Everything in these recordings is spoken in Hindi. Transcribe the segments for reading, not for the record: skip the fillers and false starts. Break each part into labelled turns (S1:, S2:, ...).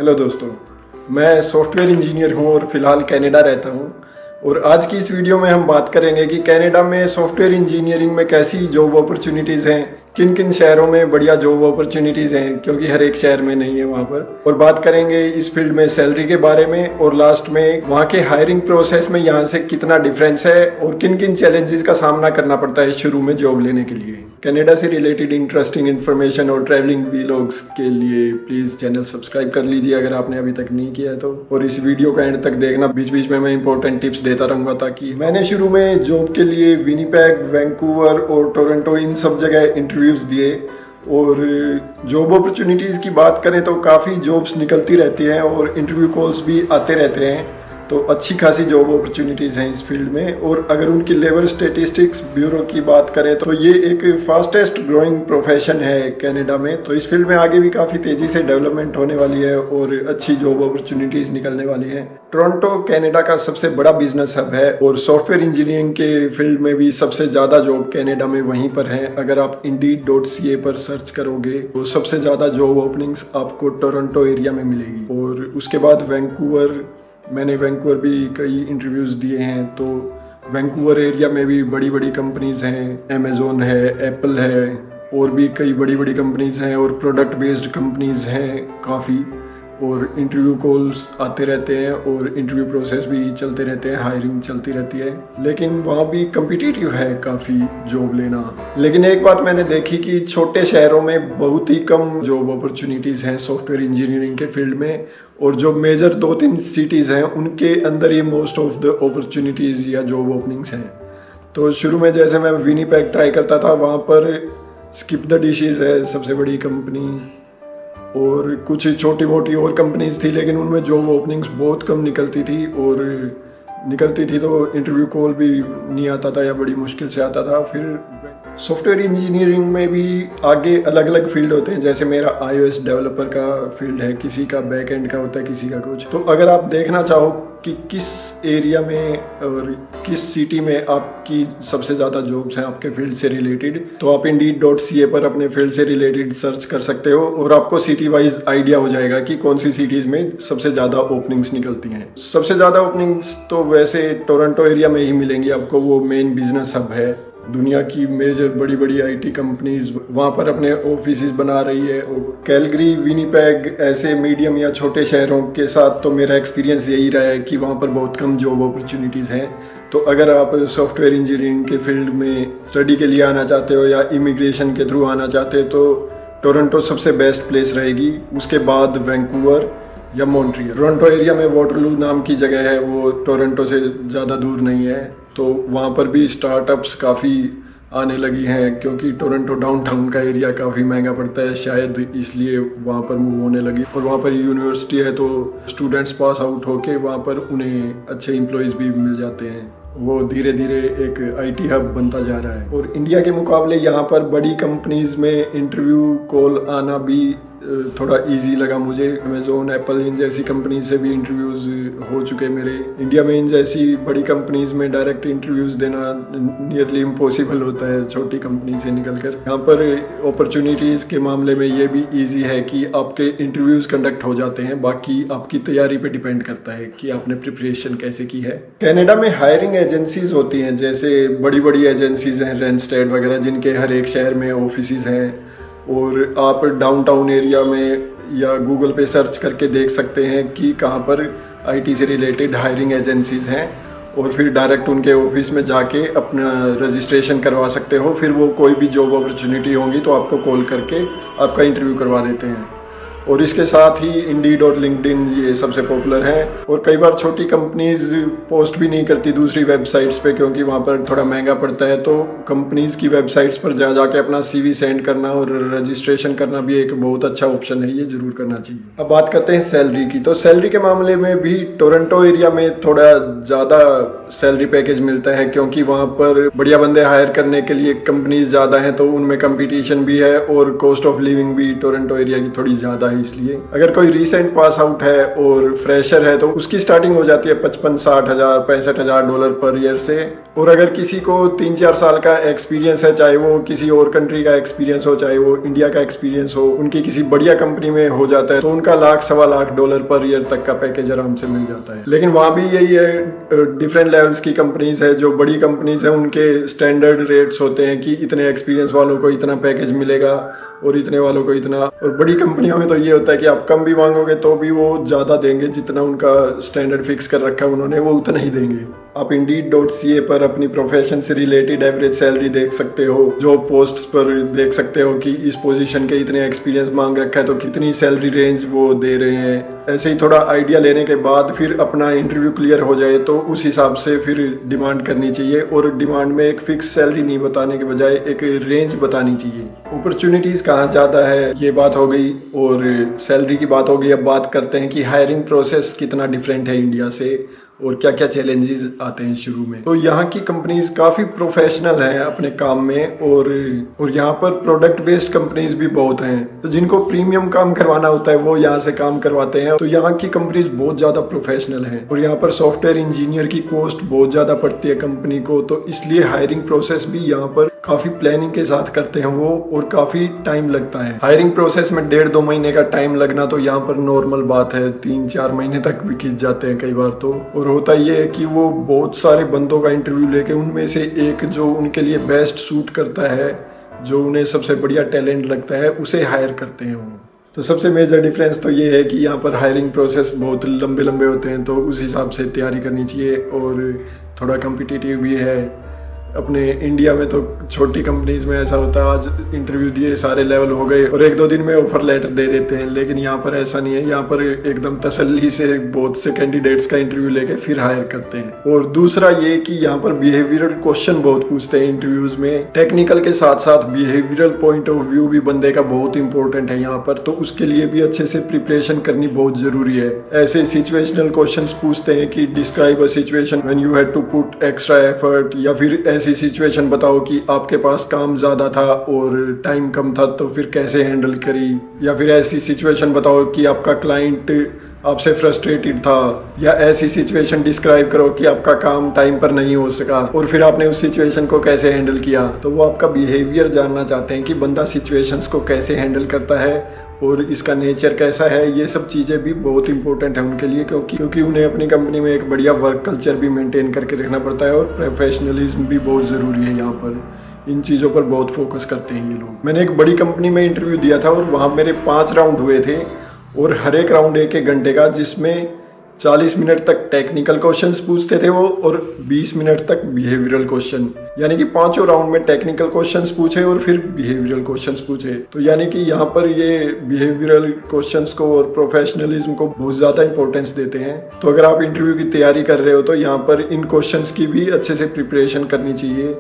S1: हेलो दोस्तों, मैं सॉफ्टवेयर इंजीनियर हूं और फिलहाल कनाडा रहता हूं। और आज की इस वीडियो में हम बात करेंगे कि कनाडा में सॉफ्टवेयर इंजीनियरिंग में कैसी जॉब अपॉर्चुनिटीज़ हैं, किन किन शहरों में बढ़िया जॉब अपॉर्चुनिटीज़ हैं, क्योंकि हर एक शहर में नहीं है वहाँ पर। और बात करेंगे इस फील्ड में सैलरी के बारे में, और लास्ट में वहाँ के हायरिंग प्रोसेस में यहाँ से कितना डिफरेंस है और किन किन चैलेंजेस का सामना करना पड़ता है शुरू में जॉब लेने के लिए। कनाडा से रिलेटेड इंटरेस्टिंग इन्फॉर्मेशन और ट्रैवलिंग व्लॉग्स के लिए प्लीज़ चैनल सब्सक्राइब कर लीजिए अगर आपने अभी तक नहीं किया है तो। और इस वीडियो का एंड तक देखना, बीच बीच में मैं इंपॉर्टेंट टिप्स देता रहूँगा। ताकि मैंने शुरू में जॉब के लिए विनीपेग, वैंकूवर और टोरंटो इन सब जगह इंटरव्यूज़ दिए। और जॉब अपॉर्चुनिटीज़ की बात करें तो काफ़ी जॉब्स निकलती रहती हैं और इंटरव्यू कॉल्स भी आते रहते हैं, तो अच्छी खासी जॉब अपॉर्चुनिटीज़ हैं इस फील्ड में। और अगर उनकी लेबर स्टेटिस्टिक्स ब्यूरो की बात करें तो ये एक फास्टेस्ट ग्रोइंग प्रोफेशन है कनाडा में, तो इस फील्ड में आगे भी काफ़ी तेज़ी से डेवलपमेंट होने वाली है और अच्छी जॉब अपॉर्चुनिटीज़ निकलने वाली हैं। टोरंटो कनाडा का सबसे बड़ा बिजनेस हब है और सॉफ्टवेयर इंजीनियरिंग के फील्ड में भी सबसे ज़्यादा जॉब कनाडा में वहीं पर है। अगर आप Indeed.ca पर सर्च करोगे तो सबसे ज़्यादा जॉब ओपनिंग्स आपको टोरंटो एरिया में मिलेगी। और उसके बाद वैंकूवर, मैंने वैंकूवर भी कई इंटरव्यूज़ दिए हैं, तो वैंकूवर एरिया में भी बड़ी बड़ी कंपनीज़ हैं, अमेज़ोन है, एप्पल है और भी कई बड़ी बड़ी कंपनीज़ हैं और प्रोडक्ट बेस्ड कंपनीज़ हैं काफ़ी। और इंटरव्यू कॉल्स आते रहते हैं और इंटरव्यू प्रोसेस भी चलते रहते हैं, हायरिंग चलती रहती है, लेकिन वहाँ भी कम्पिटिटिव है काफ़ी जॉब लेना। लेकिन एक बात मैंने देखी कि छोटे शहरों में बहुत ही कम जॉब अपॉर्चुनिटीज़ हैं सॉफ्टवेयर इंजीनियरिंग के फील्ड में, और जो मेजर 2-3 सिटीज़ हैं उनके अंदर ये मोस्ट ऑफ द अपॉर्चुनिटीज़ या जॉब ओपनिंग्स हैं। तो शुरू में जैसे मैं विनीपेग ट्राई करता था, वहाँ पर स्किप द डिशेज़ है सबसे बड़ी कंपनी, और कुछ छोटी मोटी और कंपनीज थी, लेकिन उनमें जॉब ओपनिंग्स बहुत कम निकलती थी, और निकलती थी तो इंटरव्यू कॉल भी नहीं आता था या बड़ी मुश्किल से आता था। फिर सॉफ्टवेयर इंजीनियरिंग में भी आगे अलग अलग फील्ड होते हैं, जैसे मेरा iOS डेवलपर का फील्ड है, किसी का बैक एंड का होता है, किसी का कुछ। तो अगर आप देखना चाहो कि किस एरिया में और किस सिटी में आपकी सबसे ज़्यादा जॉब्स हैं आपके फील्ड से रिलेटेड, तो आप Indeed.ca पर अपने फील्ड से रिलेटेड सर्च कर सकते हो और आपको सिटी वाइज आइडिया हो जाएगा कि कौन सी सिटीज़ में सबसे ज़्यादा ओपनिंग्स निकलती हैं। सबसे ज़्यादा ओपनिंग्स तो वैसे टोरंटो एरिया में ही मिलेंगी आपको, वो मेन बिजनेस हब है। दुनिया की मेजर बड़ी बड़ी IT कंपनीज वहाँ पर अपने ऑफिस बना रही है। और कैलगरी, विनीपेग ऐसे मीडियम या छोटे शहरों के साथ तो मेरा एक्सपीरियंस यही रहा है कि वहाँ पर बहुत कम जॉब अपॉर्चुनिटीज़ हैं। तो अगर आप सॉफ्टवेयर इंजीनियरिंग के फील्ड में स्टडी के लिए आना चाहते हो या इमिग्रेशन के थ्रू आना चाहते हो तो टोरंटो सबसे बेस्ट प्लेस रहेगी। उसके बाद वैंकूवर या मॉन्ट्रियल। टोरंटो एरिया में वाटरलू नाम की जगह है, वो टोरंटो से ज़्यादा दूर नहीं है, तो वहाँ पर भी स्टार्टअप्स काफ़ी आने लगी हैं, क्योंकि टोरंटो डाउनटाउन का एरिया काफ़ी महंगा पड़ता है, शायद इसलिए वहाँ पर मूव होने लगी। और वहाँ पर यूनिवर्सिटी है, तो स्टूडेंट्स पास आउट होके वहाँ पर उन्हें अच्छे एम्प्लॉयज़ भी मिल जाते हैं। वो धीरे धीरे एक IT हब बनता जा रहा है। और इंडिया के मुकाबले यहाँ पर बड़ी कंपनीज में इंटरव्यू कॉल आना भी थोड़ा इजी लगा मुझे। अमेज़ोन, एप्पल इन जैसी कंपनी से भी इंटरव्यूज़ हो चुके मेरे। इंडिया में इन जैसी बड़ी कंपनीज में डायरेक्ट इंटरव्यूज़ देना नियरली इम्पॉसिबल होता है छोटी कंपनी से निकलकर। यहाँ पर अपॉर्चुनिटीज़ के मामले में ये भी इजी है कि आपके इंटरव्यूज़ कंडक्ट हो जाते हैं, बाकी आपकी तैयारी पे डिपेंड करता है कि आपने प्रिपरेशन कैसे की है। कनाडा में हायरिंग एजेंसीज होती हैं, जैसे बड़ी बड़ी एजेंसीज हैं, रेंडस्टेड वगैरह, जिनके हर एक शहर में ऑफिसेज हैं। और आप डाउनटाउन एरिया में या गूगल पे सर्च करके देख सकते हैं कि कहाँ पर IT से रिलेटेड हायरिंग एजेंसीज हैं, और फिर डायरेक्ट उनके ऑफिस में जाके अपना रजिस्ट्रेशन करवा सकते हो। फिर वो कोई भी जॉब अपॉर्चुनिटी होंगी तो आपको कॉल करके आपका इंटरव्यू करवा देते हैं। और इसके साथ ही Indeed और LinkedIn ये सबसे पॉपुलर हैं। और कई बार छोटी कंपनीज पोस्ट भी नहीं करती दूसरी वेबसाइट्स पे, क्योंकि वहाँ पर थोड़ा महंगा पड़ता है, तो कंपनीज की वेबसाइट्स पर जाके अपना CV सेंड करना और रजिस्ट्रेशन करना भी एक बहुत अच्छा ऑप्शन है, ये जरूर करना चाहिए। अब बात करते हैं सैलरी की। तो सैलरी के मामले में भी टोरंटो एरिया में थोड़ा ज़्यादा सैलरी पैकेज मिलता है, क्योंकि वहाँ पर बढ़िया बंदे हायर करने के लिए कंपनीज ज़्यादा हैं, तो उनमें कंपटीशन भी है और कॉस्ट ऑफ लिविंग भी टोरंटो एरिया की थोड़ी ज़्यादा ही है। इसलिए अगर कोई रिसेंट पास आउट है और फ्रेशर है तो उसकी स्टार्टिंग हो जाती है 55-60 हज़ार $65,000 पर ईयर से। और अगर किसी को 3-4 साल का एक्सपीरियंस है, चाहे वो किसी और कंट्री का एक्सपीरियंस हो, चाहे वो इंडिया का एक्सपीरियंस हो, उनकी किसी बढ़िया कंपनी में हो जाता है तो उनका $1,00,000-1,25 लाख पर ईयर तक का पैकेज आराम से मिल जाता है। लेकिन वहाँ भी यही है, डिफरेंट लेवल्स की कंपनीज है। जो बड़ी कंपनीज है उनके स्टैंडर्ड रेट्स होते हैं कि इतने एक्सपीरियंस वालों को इतना पैकेज मिलेगा और इतने वालों को इतना। और बड़ी कंपनियों में तो ये होता है कि आप कम भी मांगोगे तो भी वो ज़्यादा देंगे, जितना उनका स्टैंडर्ड फिक्स कर रखा है उन्होंने वो उतना ही देंगे। आप Indeed.ca पर अपनी प्रोफेशन से रिलेटेड एवरेज सैलरी देख सकते हो, जॉब पोस्ट्स पर देख सकते हो कि इस पोजीशन के इतने एक्सपीरियंस मांग रखा है तो कितनी सैलरी रेंज वो दे रहे हैं। ऐसे ही थोड़ा आइडिया लेने के बाद फिर अपना इंटरव्यू क्लियर हो जाए तो उस हिसाब से फिर डिमांड करनी चाहिए। और डिमांड में एक फिक्स सैलरी नहीं बताने के बजाय एक रेंज बतानी चाहिए। अपॉर्चुनिटीज़ कहाँ ज़्यादा है ये बात हो गई और सैलरी की बात हो गई। अब बात करते हैं कि हायरिंग प्रोसेस कितना डिफरेंट है इंडिया से और क्या क्या चैलेंजेस आते हैं शुरू में। तो यहाँ की कंपनीज काफ़ी प्रोफेशनल हैं अपने काम में और यहाँ पर प्रोडक्ट बेस्ड कंपनीज भी बहुत हैं। तो जिनको प्रीमियम काम करवाना होता है वो यहाँ से काम करवाते हैं। तो यहाँ की कंपनीज बहुत ज़्यादा प्रोफेशनल हैं और यहाँ पर सॉफ्टवेयर इंजीनियर की कॉस्ट बहुत ज़्यादा पड़ती है कंपनी को। तो इसलिए हायरिंग प्रोसेस भी यहाँ पर काफ़ी प्लानिंग के साथ करते हैं वो और काफ़ी टाइम लगता है। हायरिंग प्रोसेस में 1.5-2 महीने का टाइम लगना तो यहाँ पर नॉर्मल बात है। 3-4 महीने तक भी खींच जाते हैं कई बार तो। और होता ये है कि वो बहुत सारे बंदों का इंटरव्यू लेके उनमें से एक जो उनके लिए बेस्ट सूट करता है, जो उन्हें सबसे बढ़िया टैलेंट लगता है, उसे हायर करते हैं वो। तो सबसे मेजर डिफरेंस तो ये है कि यहाँ पर हायरिंग प्रोसेस बहुत लंबे लंबे होते हैं तो उस हिसाब से तैयारी करनी चाहिए और थोड़ा कम्पिटिटिव भी है। अपने इंडिया में तो छोटी कंपनीज में ऐसा होता है, आज इंटरव्यू दिए, सारे लेवल हो गए और 1-2 दिन में ऑफर लेटर दे देते हैं। लेकिन यहाँ पर ऐसा नहीं है, यहाँ पर एकदम तसल्ली से बहुत से कैंडिडेट्स का इंटरव्यू लेके फिर हायर करते हैं। और दूसरा ये कि यहाँ पर बिहेवियरल क्वेश्चन बहुत पूछते हैं इंटरव्यूज में। टेक्निकल के साथ साथ बिहेवियरल पॉइंट ऑफ व्यू भी बंदे का बहुत इंपॉर्टेंट है यहाँ पर, तो उसके लिए भी अच्छे से प्रिपरेशन करनी बहुत जरूरी है। ऐसे सिचुएशनल क्वेश्चन पूछते हैं कि describe a situation when you had to put extra effort, या फिर ऐसी सिचुएशन बताओ कि आपके पास काम ज़्यादा था और टाइम कम था तो फिर कैसे हैंडल करी, या फिर ऐसी सिचुएशन बताओ कि आपका क्लाइंट आपसे फ्रस्ट्रेटेड था, या ऐसी सिचुएशन डिस्क्राइब करो कि आपका काम टाइम पर नहीं हो सका और फिर आपने उस सिचुएशन को कैसे हैंडल किया। तो वो आपका बिहेवियर जानना चाहते हैं कि बंदा सिचुएशंस को कैसे हैंडल करता है और इसका नेचर कैसा है। ये सब चीज़ें भी बहुत इंपॉर्टेंट है उनके लिए, क्योंकि उन्हें अपनी कंपनी में एक बढ़िया वर्क कल्चर भी मेंटेन करके रखना पड़ता है और प्रोफेशनलिज्म भी बहुत ज़रूरी है। यहाँ पर इन चीज़ों पर बहुत फोकस करते हैं ये लोग। मैंने एक बड़ी कंपनी में इंटरव्यू दिया था और वहाँ मेरे 5 राउंड हुए थे और हर एक राउंड 1-1 घंटे का, जिसमें 40 मिनट तक टेक्निकल क्वेश्चंस पूछते थे वो और 20 मिनट तक बिहेवियरल क्वेश्चन। यानी कि 5 राउंड में टेक्निकल क्वेश्चंस पूछे और फिर बिहेवियरल क्वेश्चंस पूछे। तो यानी कि यहाँ पर ये बिहेवियरल क्वेश्चंस को और प्रोफेशनलिज्म को बहुत ज़्यादा इंपॉर्टेंस देते हैं। तो अगर आप इंटरव्यू की तैयारी कर रहे हो तो यहाँ पर इन क्वेश्चंस की भी अच्छे से प्रिपरेशन करनी चाहिए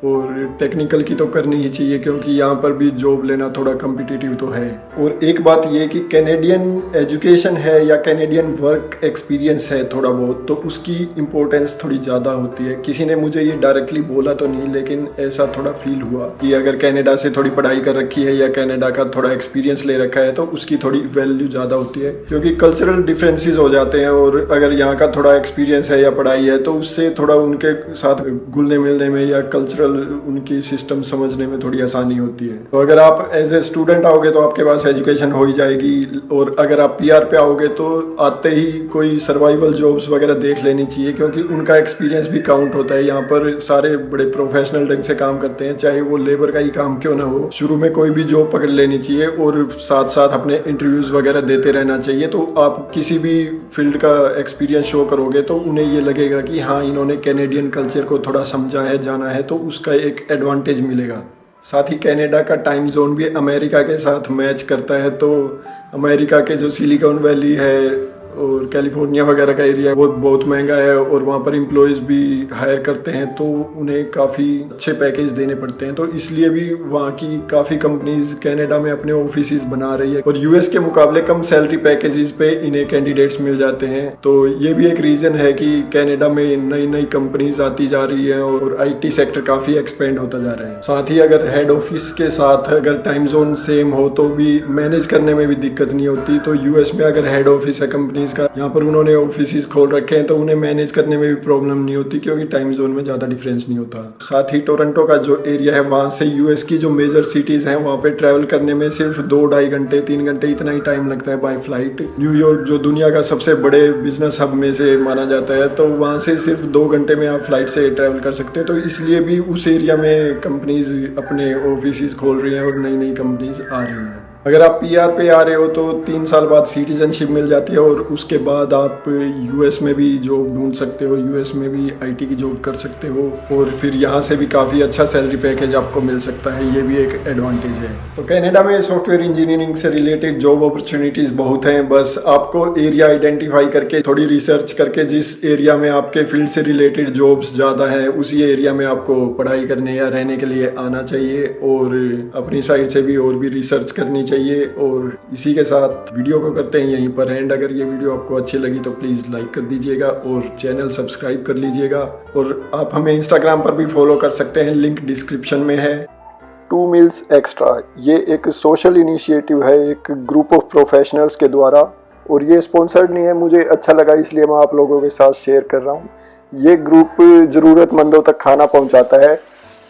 S1: और टेक्निकल की तो करनी ही चाहिए, क्योंकि यहाँ पर भी जॉब लेना थोड़ा कम्पिटिटिव तो है। और एक बात ये कि कैनेडियन एजुकेशन है या कैनेडियन वर्क एक्सपीरियंस है थोड़ा बहुत, तो उसकी इम्पोर्टेंस थोड़ी ज़्यादा होती है। किसी ने मुझे ये डायरेक्टली बोला तो नहीं, लेकिन ऐसा थोड़ा फील हुआ कि अगर कनाडा से थोड़ी पढ़ाई कर रखी है या कनाडा का थोड़ा एक्सपीरियंस ले रखा है तो उसकी थोड़ी वैल्यू ज़्यादा होती है, क्योंकि कल्चरल डिफरेंसेस हो जाते हैं। और अगर यहाँ का थोड़ा एक्सपीरियंस है या पढ़ाई है तो उससे थोड़ा उनके साथ घुलने मिलने में या कल्चरल उनकी सिस्टम समझने में थोड़ी आसानी होती है। तो अगर आप एज ए स्टूडेंट आओगे तो आपके पास एजुकेशन हो ही जाएगी, और अगर आप पीआर पे आओगे तो आते ही कोई सर्वाइवल जॉब्स वगैरह देख लेनी चाहिए, क्योंकि उनका एक्सपीरियंस भी काउंट होता है। यहाँ पर सारे बड़े प्रोफेशनल ढंग से काम करते हैं, चाहे वो लेबर का ही काम क्यों ना हो। शुरू में कोई भी जॉब पकड़ लेनी चाहिए और साथ साथ अपने इंटरव्यूज वगैरह देते रहना चाहिए। तो आप किसी भी फील्ड का एक्सपीरियंस शो करोगे तो उन्हें ये लगेगा कि हाँ, इन्होंने कैनेडियन कल्चर को थोड़ा समझा है, जाना है, तो उसका एक एडवांटेज मिलेगा। साथ ही कनाडा का टाइम जोन भी अमेरिका के साथ मैच करता है, तो अमेरिका के जो सिलिकॉन वैली है और कैलिफोर्निया वगैरह का एरिया वो बहुत महंगा है और वहाँ पर एम्प्लॉयज़ भी हायर करते हैं तो उन्हें काफ़ी अच्छे पैकेज देने पड़ते हैं, तो इसलिए भी वहाँ की काफ़ी कंपनीज कनाडा में अपने ऑफिसेज बना रही है और यूएस के मुकाबले कम सैलरी पैकेजेस पे इन्हें कैंडिडेट्स मिल जाते हैं। तो ये भी एक रीज़न है कि कनाडा में नई नई कंपनीज आती जा रही है और आईटी सेक्टर काफ़ी एक्सपेंड होता जा रहा है। साथ ही अगर हेड ऑफिस के साथ अगर टाइम जोन सेम हो तो भी मैनेज करने में भी दिक्कत नहीं होती। तो यूएस में अगर हेड ऑफिस है कंपनीज का, यहाँ पर उन्होंने ऑफिस खोल रखे हैं तो उन्हें मैनेज करने में भी प्रॉब्लम नहीं होती क्योंकि टाइम जोन में ज़्यादा डिफरेंस नहीं होता। साथ ही टोरंटो का जो एरिया है वहाँ से यूएस की जो मेजर सिटीज़ हैं वहाँ पे ट्रैवल करने में सिर्फ 2-2.5 घंटे 3 घंटे इतना ही टाइम लगता है बाय फ्लाइट। न्यूयॉर्क जो दुनिया का सबसे बड़े बिजनेस हब में से माना जाता है तो वहाँ से सिर्फ 2 घंटे में आप फ्लाइट से ट्रैवल कर सकते हैं। तो इसलिए भी उस एरिया में कंपनीज अपने ऑफिस खोल रही हैं और नई नई कंपनीज आ रही हैं। अगर आप पीआर पे आ रहे हो तो 3 साल बाद सिटीजनशिप मिल जाती है और उसके बाद आप यूएस में भी जॉब ढूंढ सकते हो, यूएस में भी आईटी की जॉब कर सकते हो और फिर यहाँ से भी काफ़ी अच्छा सैलरी पैकेज आपको मिल सकता है, ये भी एक एडवांटेज है। तो कनाडा में सॉफ्टवेयर इंजीनियरिंग से रिलेटेड जॉब अपॉर्चुनिटीज़ बहुत हैं, बस आपको एरिया आइडेंटिफाई करके थोड़ी रिसर्च करके जिस एरिया में आपके फील्ड से रिलेटेड जॉब्स ज़्यादा है उसी एरिया में आपको पढ़ाई करने या रहने के लिए आना चाहिए और अपनी साइड से भी और भी रिसर्च करनी चाहिए। और इसी के साथ वीडियो को करते हैं यहीं पर एंड। अगर ये वीडियो आपको अच्छी लगी तो प्लीज़ लाइक कर दीजिएगा और चैनल सब्सक्राइब कर लीजिएगा और आप हमें इंस्टाग्राम पर भी फॉलो कर सकते हैं, लिंक डिस्क्रिप्शन में है। 2 मील्स एक्स्ट्रा ये एक सोशल इनिशिएटिव है एक ग्रुप ऑफ प्रोफेशनल्स के द्वारा और ये स्पॉन्सर्ड नहीं है, मुझे अच्छा लगा इसलिए मैं आप लोगों के साथ शेयर कर रहा हूँ। ये ग्रुप ज़रूरतमंदों तक खाना पहुँचाता है,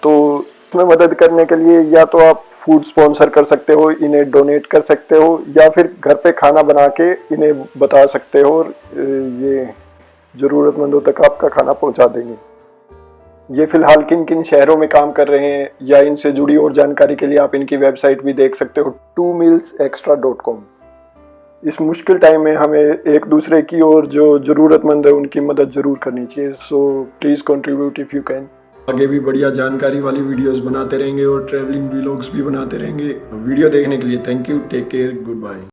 S1: तो उसमें मदद करने के लिए या तो आप फूड स्पॉन्सर कर सकते हो, इन्हें डोनेट कर सकते हो या फिर घर पे खाना बना के इन्हें बता सकते हो और ये ज़रूरतमंदों तक आपका खाना पहुंचा देंगे। ये फ़िलहाल किन किन शहरों में काम कर रहे हैं या इनसे जुड़ी और जानकारी के लिए आप इनकी वेबसाइट भी देख सकते हो, 2mealsextra.com। इस मुश्किल टाइम में हमें एक दूसरे की और जो ज़रूरतमंद है उनकी मदद ज़रूर करनी चाहिए। So please contribute if you can. आगे भी बढ़िया जानकारी वाली वीडियोस बनाते रहेंगे और ट्रैवलिंग व्लॉग्स भी बनाते रहेंगे। वीडियो देखने के लिए thank you, take care, good bye.